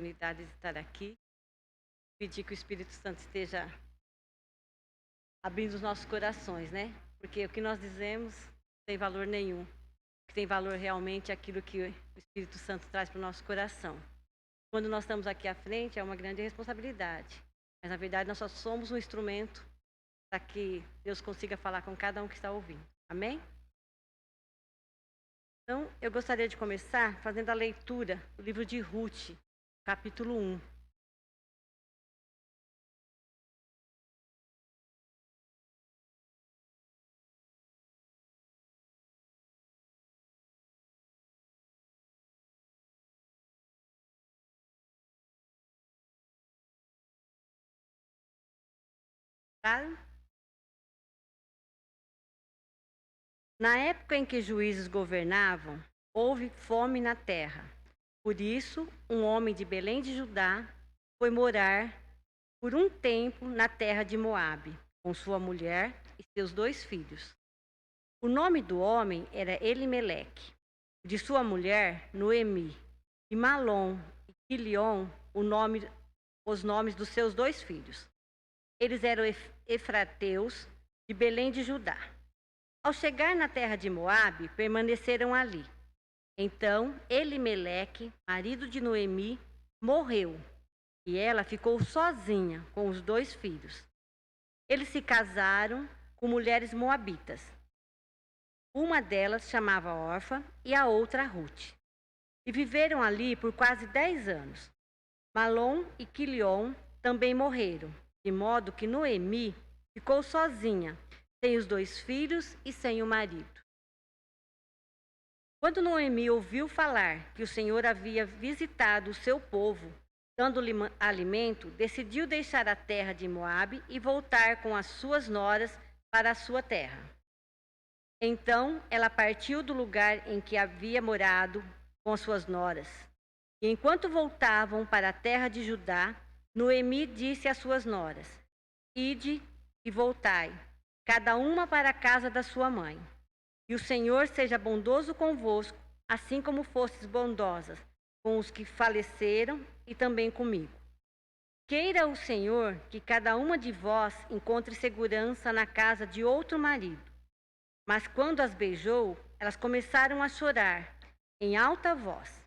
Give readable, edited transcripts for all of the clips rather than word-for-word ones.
Oportunidade de estar aqui, pedir que o Espírito Santo esteja abrindo os nossos corações, né? Porque o que nós dizemos não tem valor nenhum. O que tem valor realmente é aquilo que o Espírito Santo traz para o nosso coração. Quando nós estamos aqui à frente, é uma grande responsabilidade. Mas, na verdade, nós só somos um instrumento para que Deus consiga falar com cada um que está ouvindo. Amém? Então, eu gostaria de começar fazendo a leitura do livro de Ruth, capítulo 1. Claro? Na época em que juízes governavam, houve fome na terra. Por isso, um homem de Belém de Judá foi morar por um tempo na terra de Moabe, com sua mulher e seus 2 filhos. O nome do homem era Elimeleque, de sua mulher Noemi, e Malom e Quilion, os nomes dos seus 2 filhos. Eles eram efrateus de Belém de Judá. Ao chegar na terra de Moabe, permaneceram ali. Então, Elimeleque, marido de Noemi, morreu, e ela ficou sozinha com os 2 filhos. Eles se casaram com mulheres moabitas. Uma delas chamava Orfa e a outra Ruth. E viveram ali por quase 10 anos. Malom e Quilion também morreram, de modo que Noemi ficou sozinha, sem os 2 filhos e sem o marido. Quando Noemi ouviu falar que o Senhor havia visitado o seu povo, dando-lhe alimento, decidiu deixar a terra de Moabe e voltar com as suas noras para a sua terra. Então ela partiu do lugar em que havia morado com as suas noras. E enquanto voltavam para a terra de Judá, Noemi disse às suas noras: Ide e voltai, cada uma para a casa da sua mãe. E o Senhor seja bondoso convosco, assim como fostes bondosas com os que faleceram e também comigo. Queira o Senhor que cada uma de vós encontre segurança na casa de outro marido. Mas quando as beijou, elas começaram a chorar em alta voz.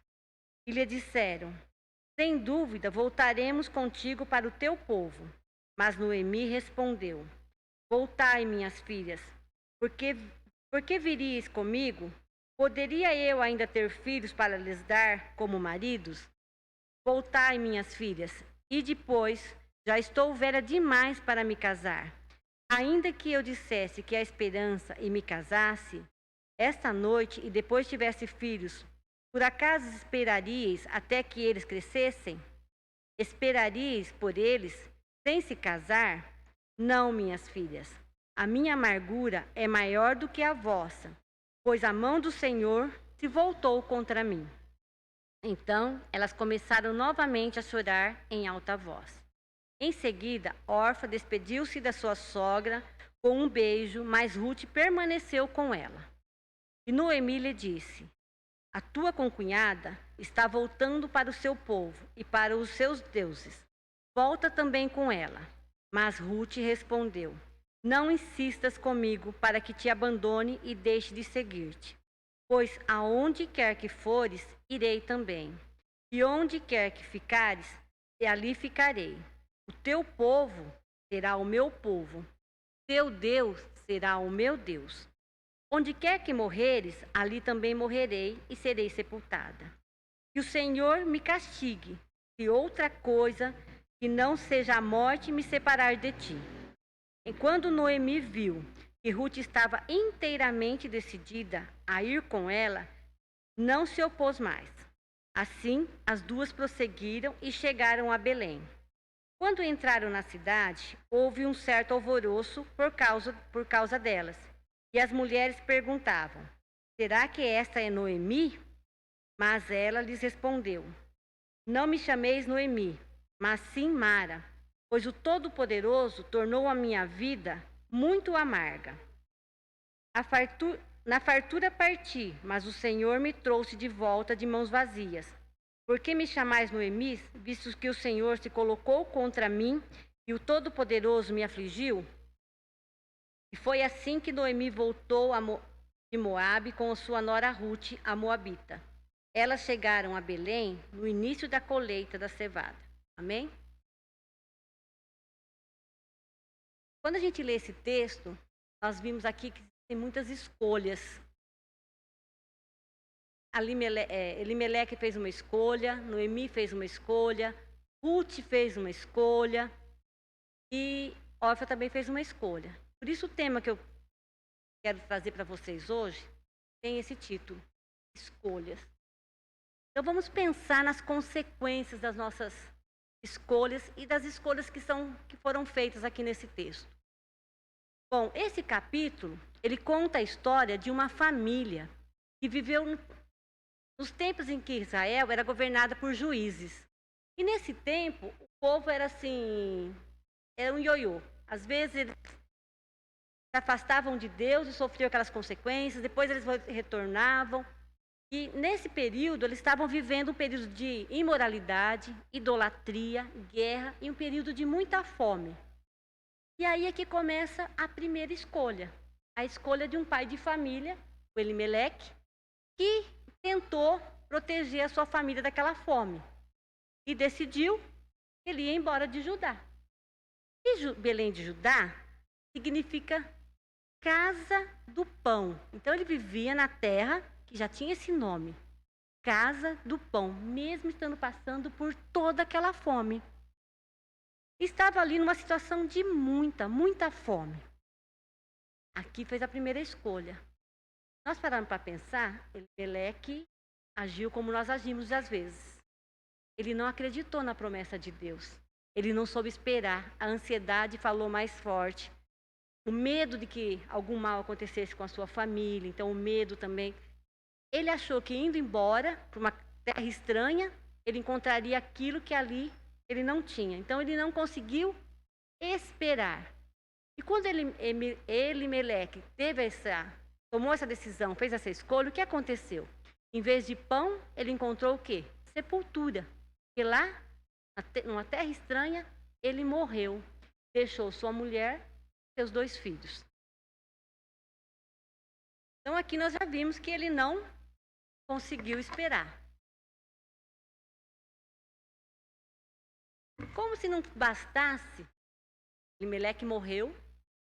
E lhe disseram: Sem dúvida voltaremos contigo para o teu povo. Mas Noemi respondeu: Voltai, minhas filhas, porque viríeis comigo? Poderia eu ainda ter filhos para lhes dar como maridos? Voltai, minhas filhas, e depois já estou velha demais para me casar. Ainda que eu dissesse que há esperança e me casasse, esta noite e depois tivesse filhos, por acaso esperaríeis até que eles crescessem? Esperaríeis por eles sem se casar? Não, minhas filhas. A minha amargura é maior do que a vossa, pois a mão do Senhor se voltou contra mim. Então elas começaram novamente a chorar em alta voz. Em seguida, Orfa despediu-se da sua sogra com um beijo, mas Ruth permaneceu com ela. E Noemi lhe disse: A tua concunhada está voltando para o seu povo e para os seus deuses. Volta também com ela. Mas Ruth respondeu: Não insistas comigo para que te abandone e deixe de seguir-te. Pois aonde quer que fores, irei também. E onde quer que ficares, ali ficarei. O teu povo será o meu povo, teu Deus será o meu Deus. Onde quer que morreres, ali também morrerei e serei sepultada. Que o Senhor me castigue, se outra coisa que não seja a morte me separar de ti. Enquanto Noemi viu que Ruth estava inteiramente decidida a ir com ela, não se opôs mais. Assim, as duas prosseguiram e chegaram a Belém. Quando entraram na cidade, houve um certo alvoroço por causa delas. E as mulheres perguntavam: Será que esta é Noemi? Mas ela lhes respondeu: Não me chameis Noemi, mas sim Mara, pois o Todo-Poderoso tornou a minha vida muito amarga. Na fartura parti, mas o Senhor me trouxe de volta de mãos vazias. Por que me chamais Noemi, visto que o Senhor se colocou contra mim e o Todo-Poderoso me afligiu? E foi assim que Noemi voltou de Moabe com sua nora Rute, a moabita. Elas chegaram a Belém no início da colheita da cevada. Amém? Quando a gente lê esse texto, nós vimos aqui que tem muitas escolhas. Elimeleque fez uma escolha, Noemi fez uma escolha, Ruth fez uma escolha e Orfa também fez uma escolha. Por isso o tema que eu quero trazer para vocês hoje tem esse título, escolhas. Então vamos pensar nas consequências das nossas escolhas e das escolhas que foram feitas aqui nesse texto. Bom, esse capítulo, ele conta a história de uma família que viveu nos tempos em que Israel era governada por juízes. E nesse tempo, o povo era assim, era um ioiô. Às vezes eles se afastavam de Deus e sofriam aquelas consequências, depois eles retornavam. E nesse período, eles estavam vivendo um período de imoralidade, idolatria, guerra e um período de muita fome. E aí é que começa a primeira escolha. A escolha de um pai de família, o Elimeleque, que tentou proteger a sua família daquela fome. E decidiu que ele ia embora de Judá. E Belém de Judá significa casa do pão. Então ele vivia na terra que já tinha esse nome, casa do pão, mesmo estando passando por toda aquela fome. Estava ali numa situação de muita fome. Aqui fez a primeira escolha. Nós paramos para pensar, Elimeleque agiu como nós agimos às vezes. Ele não acreditou na promessa de Deus. Ele não soube esperar. A ansiedade falou mais forte. O medo de que algum mal acontecesse com a sua família. Então, o medo também. Ele achou que indo embora para uma terra estranha, ele encontraria aquilo que ali ele não tinha. Então, ele não conseguiu esperar. E quando Elimeleque tomou essa decisão, fez essa escolha, o que aconteceu? Em vez de pão, ele encontrou o quê? Sepultura. E lá, numa terra estranha, ele morreu. Deixou sua mulher e seus 2 filhos. Então aqui nós já vimos que ele não conseguiu esperar. Como se não bastasse, Elimeleque morreu,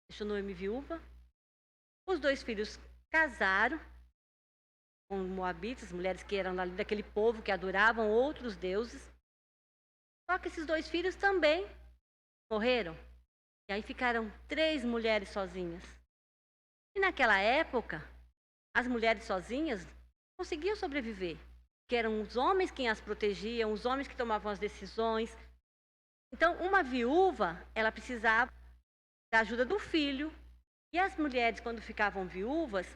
deixou Noemi viúva. Os 2 filhos casaram com moabitas, mulheres que eram ali daquele povo que adoravam outros deuses. Só que esses 2 filhos também morreram. E aí ficaram 3 mulheres sozinhas. E naquela época, as mulheres sozinhas conseguiam sobreviver. Que eram os homens quem as protegiam, os homens que tomavam as decisões. Então, uma viúva, ela precisava da ajuda do filho. E as mulheres, quando ficavam viúvas,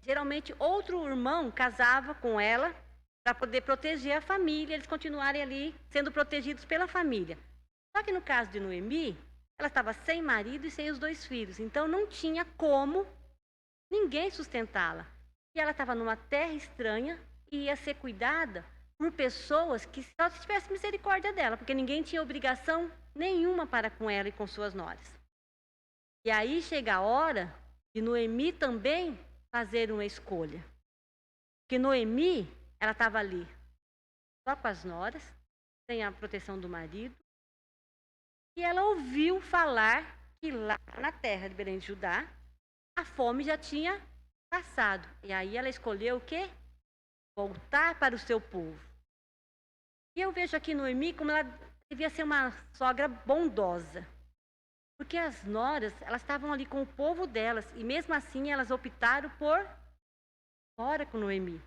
geralmente outro irmão casava com ela para poder proteger a família, eles continuarem ali sendo protegidos pela família. Só que no caso de Noemi, ela estava sem marido e sem os 2 filhos, então não tinha como ninguém sustentá-la. E ela estava numa terra estranha e ia ser cuidada por pessoas que só tivessem misericórdia dela, porque ninguém tinha obrigação nenhuma para com ela e com suas noras. E aí chega a hora de Noemi também fazer uma escolha. Porque Noemi, ela estava ali só com as noras, sem a proteção do marido. E ela ouviu falar que lá na terra de Belém de Judá, a fome já tinha passado. E aí ela escolheu o quê? Voltar para o seu povo. E eu vejo aqui Noemi como ela devia ser uma sogra bondosa. Porque as noras, elas estavam ali com o povo delas. E mesmo assim, elas optaram por fora com Noemi.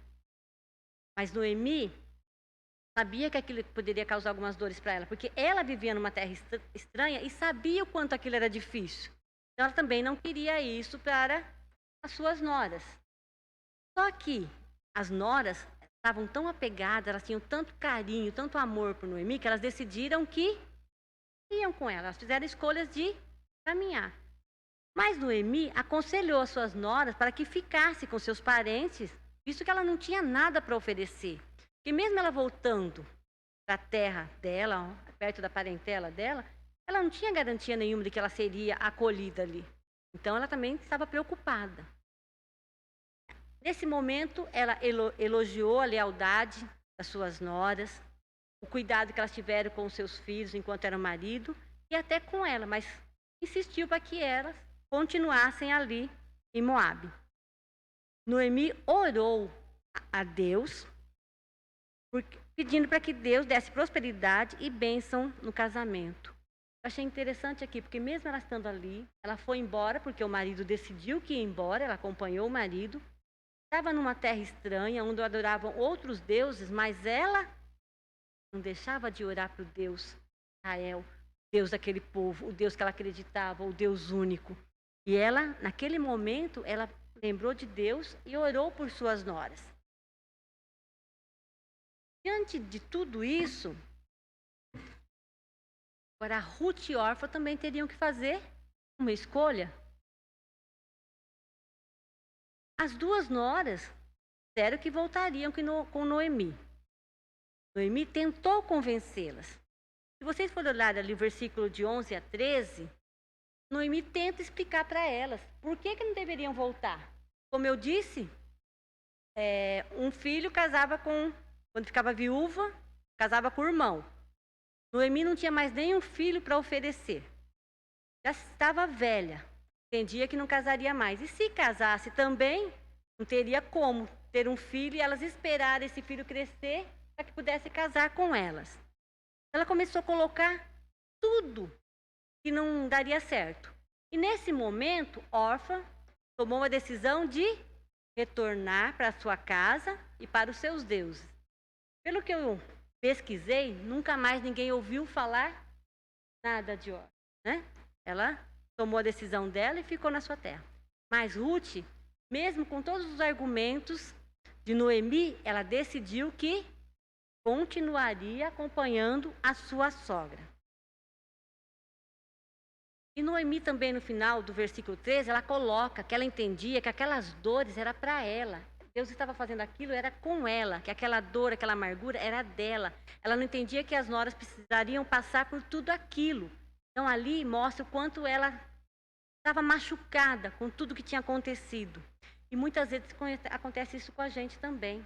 Mas Noemi sabia que aquilo poderia causar algumas dores para ela. Porque ela vivia numa terra estranha e sabia o quanto aquilo era difícil. Então, ela também não queria isso para as suas noras. Só que as noras estavam tão apegadas, elas tinham tanto carinho, tanto amor por Noemi, que elas decidiram que iam com ela. Elas fizeram escolhas de caminhar. Mas Noemi aconselhou as suas noras para que ficasse com seus parentes, visto que ela não tinha nada para oferecer. que mesmo ela voltando para a terra dela, perto da parentela dela, ela não tinha garantia nenhuma de que ela seria acolhida ali. Então ela também estava preocupada. Nesse momento, ela elogiou a lealdade das suas noras, o cuidado que elas tiveram com os seus filhos enquanto era marido e até com ela, mas insistiu para que elas continuassem ali em Moabe. Noemi orou a Deus, pedindo para que Deus desse prosperidade e bênção no casamento. Eu achei interessante aqui, porque mesmo ela estando ali, ela foi embora, porque o marido decidiu que ia embora, ela acompanhou o marido, estava numa terra estranha, onde adoravam outros deuses, mas ela não deixava de orar para o Deus Israel, o Deus daquele povo, o Deus que ela acreditava, o Deus único. E ela, naquele momento, ela lembrou de Deus e orou por suas noras. Diante de tudo isso, agora Ruth e Orfa também teriam que fazer uma escolha. As duas noras disseram que voltariam com Noemi. Noemi tentou convencê-las. Se vocês forem olhar ali o versículo de 11 a 13, Noemi tenta explicar para elas por que não deveriam voltar. Como eu disse, um filho casava quando ficava viúva, casava com o irmão. Noemi não tinha mais nenhum filho para oferecer. Já estava velha, entendia que não casaria mais. E se casasse também, não teria como ter um filho e elas esperarem esse filho crescer para que pudesse casar com elas. Ela começou a colocar tudo que não daria certo. E nesse momento, Orfa tomou a decisão de retornar para sua casa e para os seus deuses. Pelo que eu pesquisei, nunca mais ninguém ouviu falar nada de Orfa, né? Ela tomou a decisão dela e ficou na sua terra. Mas Ruth, mesmo com todos os argumentos de Noemi, ela decidiu que continuaria acompanhando a sua sogra. E Noemi também, no final do versículo 13, ela coloca que ela entendia que aquelas dores eram para ela. Deus estava fazendo aquilo, era com ela, que aquela dor, aquela amargura era dela. Ela não entendia que as noras precisariam passar por tudo aquilo. Então ali mostra o quanto ela estava machucada com tudo que tinha acontecido. E muitas vezes acontece isso com a gente também.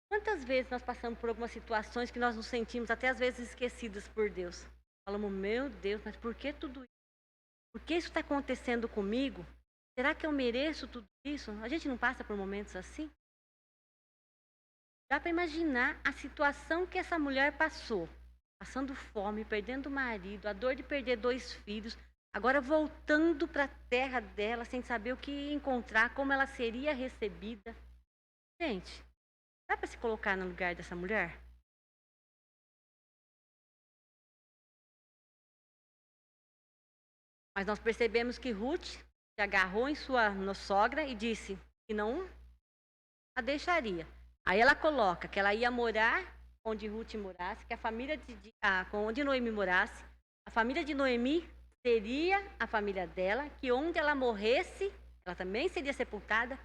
Quantas vezes nós passamos por algumas situações que nós nos sentimos até às vezes esquecidas por Deus? Falamos, meu Deus, mas por que tudo isso? Por que isso está acontecendo comigo? Será que eu mereço tudo isso? A gente não passa por momentos assim? Dá para imaginar a situação que essa mulher passou. Passando fome, perdendo o marido, a dor de perder 2 filhos, agora voltando para a terra dela sem saber o que encontrar, como ela seria recebida. Gente, dá para se colocar no lugar dessa mulher? Mas nós percebemos que Ruth se agarrou em sua sogra e disse que não a deixaria. Aí ela coloca que ela ia morar onde Ruth morasse, que a família onde Noemi morasse, a família de Noemi seria a família dela, que onde ela morresse, ela também seria sepultada.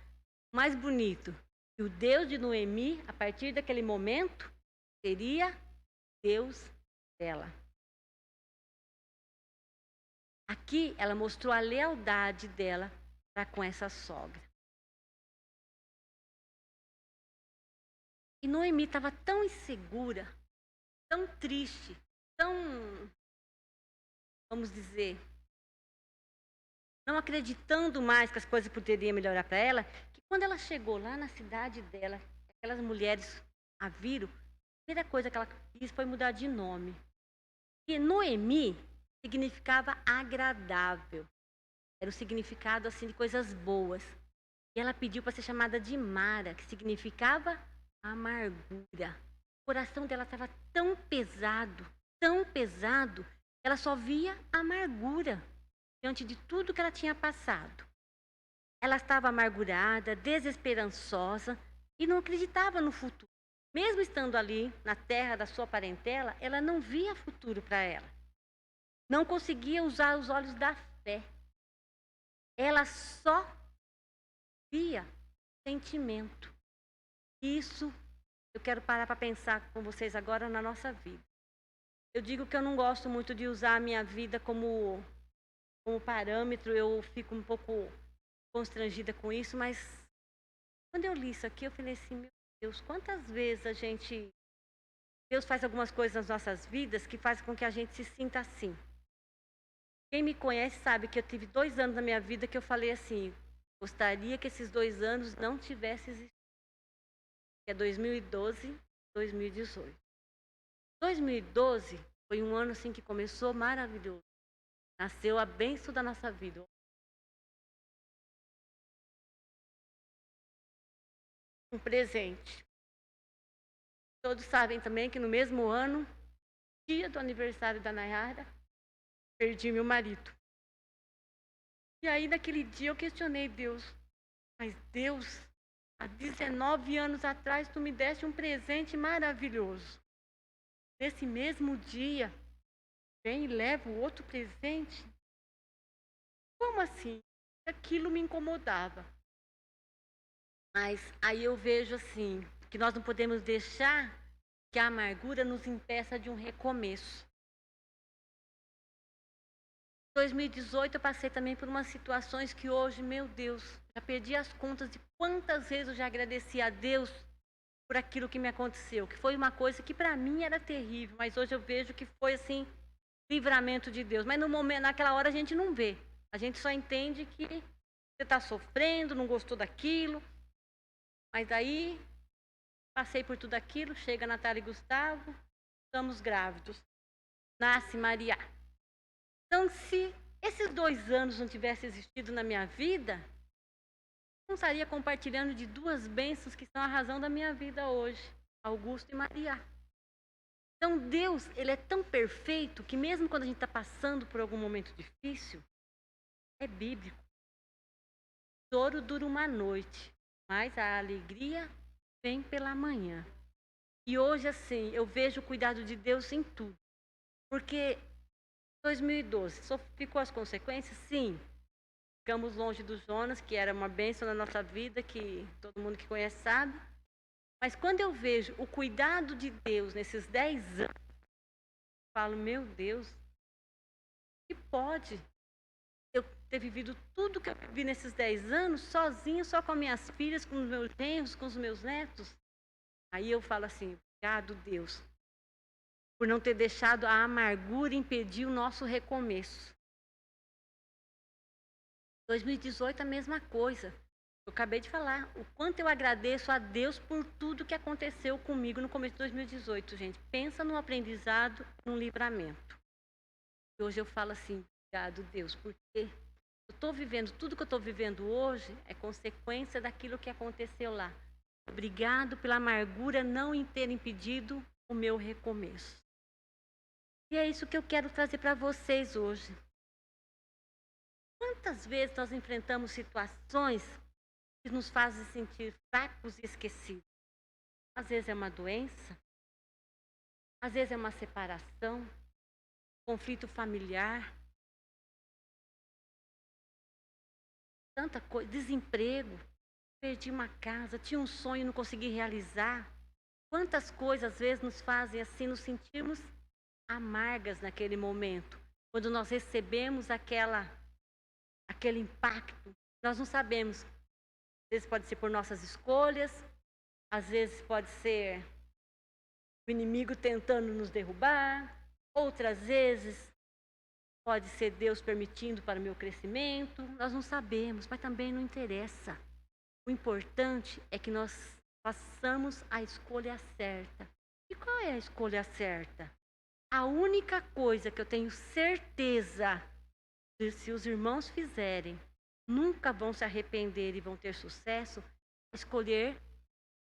Mais bonito, que o Deus de Noemi, a partir daquele momento, seria Deus dela. Aqui ela mostrou a lealdade dela para com essa sogra. E Noemi estava tão insegura, tão triste, tão, vamos dizer, não acreditando mais que as coisas poderiam melhorar para ela, que quando ela chegou lá na cidade dela, aquelas mulheres a viram, a primeira coisa que ela quis foi mudar de nome. E Noemi significava agradável. Era o significado assim de coisas boas. E ela pediu para ser chamada de Mara, que significava amargura. O coração dela estava tão pesado, que ela só via amargura diante de tudo que ela tinha passado. Ela estava amargurada, desesperançosa e não acreditava no futuro. Mesmo estando ali na terra da sua parentela, ela não via futuro para ela. Não conseguia usar os olhos da fé. Ela só via sentimento. Isso eu quero parar para pensar com vocês agora na nossa vida. Eu digo que eu não gosto muito de usar a minha vida como parâmetro, eu fico um pouco constrangida com isso, mas quando eu li isso aqui, eu falei assim, meu Deus, quantas vezes Deus faz algumas coisas nas nossas vidas que fazem com que a gente se sinta assim. Quem me conhece sabe que eu tive 2 anos na minha vida que eu falei assim, gostaria que esses 2 anos não tivessem existido. Que é 2012, 2018. 2012 foi um ano assim que começou maravilhoso. Nasceu a bênção da nossa vida. Um presente. Todos sabem também que no mesmo ano, dia do aniversário da Nayara, perdi meu marido. E aí naquele dia eu questionei Deus. Mas Deus, há 19 anos atrás tu me deste um presente maravilhoso. Nesse mesmo dia, vem e leva o outro presente. Como assim? Aquilo me incomodava. Mas aí eu vejo assim, que nós não podemos deixar que a amargura nos impeça de um recomeço. Em 2018 eu passei também por umas situações que hoje, meu Deus, já perdi as contas de quantas vezes eu já agradeci a Deus por aquilo que me aconteceu, que foi uma coisa que para mim era terrível, mas hoje eu vejo que foi assim, livramento de Deus. Mas no momento, naquela hora a gente não vê. A gente só entende que você está sofrendo, não gostou daquilo. Mas aí passei por tudo aquilo, chega Natália e Gustavo, estamos grávidos. Nasce Maria. Então, se esses 2 anos não tivessem existido na minha vida, não estaria compartilhando de 2 bênçãos que são a razão da minha vida hoje, Augusto e Maria. Então, Deus, ele é tão perfeito que mesmo quando a gente está passando por algum momento difícil, é bíblico. O choro dura uma noite, mas a alegria vem pela manhã. E hoje, assim, eu vejo o cuidado de Deus em tudo. Porque 2012, só ficou as consequências? Sim. Ficamos longe do Jonas, que era uma bênção na nossa vida, que todo mundo que conhece sabe. Mas quando eu vejo o cuidado de Deus nesses 10 anos, eu falo, meu Deus, que pode eu ter vivido tudo que eu vivi nesses 10 anos, sozinha, só com as minhas filhas, com os meus genros, com os meus netos? Aí eu falo assim, obrigado, Deus, por não ter deixado a amargura impedir o nosso recomeço. 2018 a mesma coisa. Eu acabei de falar o quanto eu agradeço a Deus por tudo que aconteceu comigo no começo de 2018, gente. Pensa num aprendizado, num livramento. E hoje eu falo assim, obrigado, Deus, porque eu estou vivendo, tudo que eu estou vivendo hoje é consequência daquilo que aconteceu lá. Obrigado pela amargura não ter impedido o meu recomeço. E é isso que eu quero trazer para vocês hoje. Quantas vezes nós enfrentamos situações que nos fazem sentir fracos e esquecidos? Às vezes é uma doença, às vezes é uma separação, conflito familiar, tanta coisa, desemprego, perdi uma casa, tinha um sonho e não consegui realizar. Quantas coisas às vezes nos fazem assim, nos sentirmos amargas naquele momento, quando nós recebemos aquele impacto. Nós não sabemos, às vezes pode ser por nossas escolhas, às vezes pode ser o inimigo tentando nos derrubar, outras vezes pode ser Deus permitindo para o meu crescimento. Nós não sabemos, mas também não interessa. O importante é que nós façamos a escolha certa. E qual é a escolha certa? A única coisa que eu tenho certeza de se os irmãos fizerem, nunca vão se arrepender e vão ter sucesso, é escolher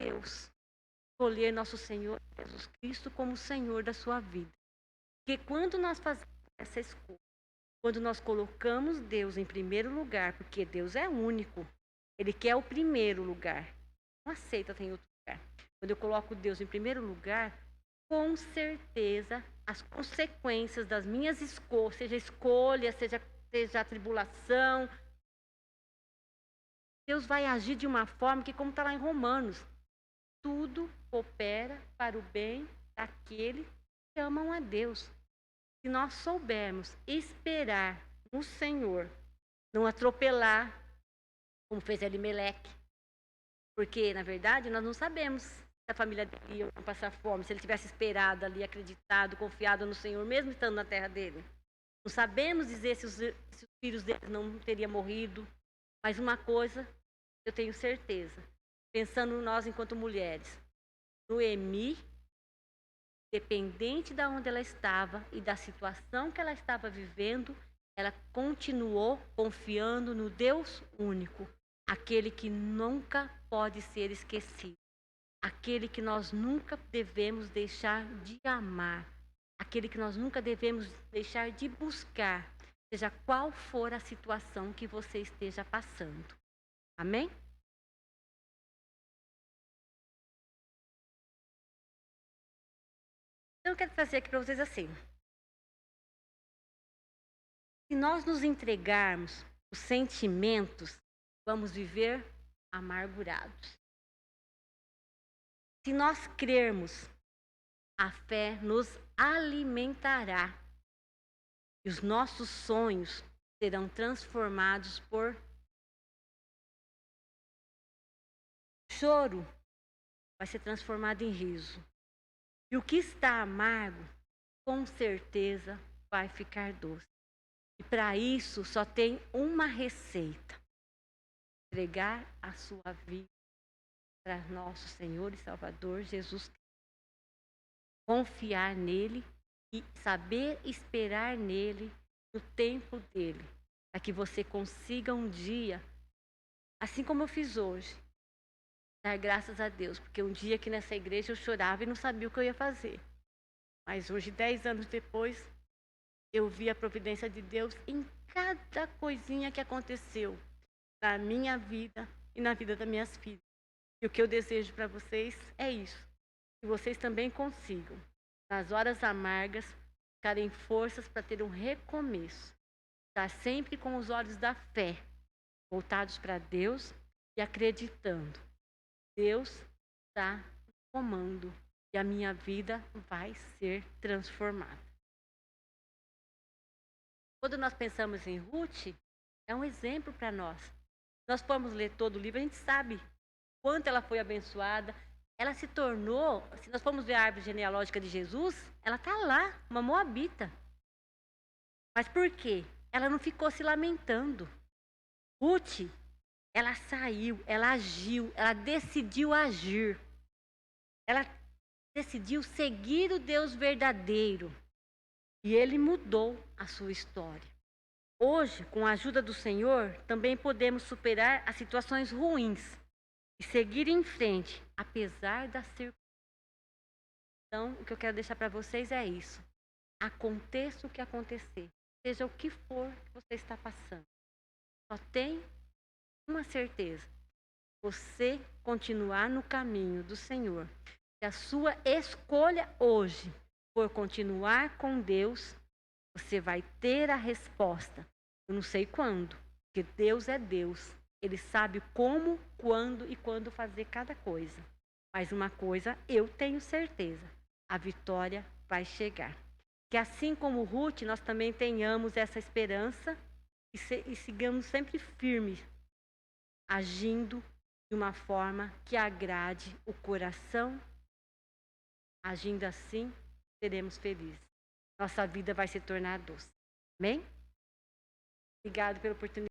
Deus. Escolher nosso Senhor Jesus Cristo como Senhor da sua vida. Porque quando nós fazemos essa escolha, quando nós colocamos Deus em primeiro lugar, porque Deus é único, Ele quer o primeiro lugar, não aceita tem outro lugar. Quando eu coloco Deus em primeiro lugar, com certeza as consequências das minhas escolhas, seja escolha, seja a tribulação, Deus vai agir de uma forma que, como está lá em Romanos, tudo coopera para o bem daquele que amam a Deus. Se nós soubermos esperar no Senhor, não atropelar, como fez Elimeleque, porque, na verdade, nós não sabemos se a família dele ia passar fome, se ele tivesse esperado ali, acreditado, confiado no Senhor, mesmo estando na terra dele. Não sabemos dizer se os filhos dele não teriam morrido, mas uma coisa eu tenho certeza, pensando nós enquanto mulheres, Noemi, dependente de onde ela estava e da situação que ela estava vivendo, ela continuou confiando no Deus único, aquele que nunca pode ser esquecido, aquele que nós nunca devemos deixar de amar, aquele que nós nunca devemos deixar de buscar, seja qual for a situação que você esteja passando. Amém? Então, eu quero trazer aqui para vocês assim. Se nós nos entregarmos os sentimentos, vamos viver amargurados. Se nós crermos, a fé nos alimentará e os nossos sonhos serão transformados por choro, vai ser transformado em riso. E o que está amargo, com certeza, vai ficar doce. E para isso só tem uma receita: entregar a sua vida para nosso Senhor e Salvador Jesus Cristo. Confiar nele e saber esperar nele no tempo dele, para que você consiga um dia, assim como eu fiz hoje, dar graças a Deus, porque um dia aqui nessa igreja eu chorava e não sabia o que eu ia fazer. Mas hoje, 10 anos depois, eu vi a providência de Deus em cada coisinha que aconteceu na minha vida e na vida das minhas filhas. E o que eu desejo para vocês é isso, que vocês também consigam, nas horas amargas, ficarem forças para ter um recomeço. Estar sempre com os olhos da fé voltados para Deus e acreditando. Deus está no comando e a minha vida vai ser transformada. Quando nós pensamos em Ruth, é um exemplo para nós. Nós podemos ler todo o livro, a gente sabe quanto ela foi abençoada. Ela se tornou, se nós formos ver a árvore genealógica de Jesus, ela está lá, uma moabita. Mas por quê? Ela não ficou se lamentando. Ruth, ela saiu, ela agiu, ela decidiu agir. Ela decidiu seguir o Deus verdadeiro. E ele mudou a sua história. Hoje, com a ajuda do Senhor, também podemos superar as situações ruins e seguir em frente, apesar das circunstâncias. Então, o que eu quero deixar para vocês é isso. Aconteça o que acontecer, seja o que for que você está passando, só tem uma certeza: você continuar no caminho do Senhor. Se a sua escolha hoje for continuar com Deus, você vai ter a resposta. Eu não sei quando, porque Deus é Deus. Ele sabe como, quando e quando fazer cada coisa. Mas uma coisa eu tenho certeza: a vitória vai chegar. Que assim como Ruth, nós também tenhamos essa esperança e sigamos sempre firmes, agindo de uma forma que agrade o coração. Agindo assim, seremos felizes. Nossa vida vai se tornar doce. Amém? Obrigado pela oportunidade.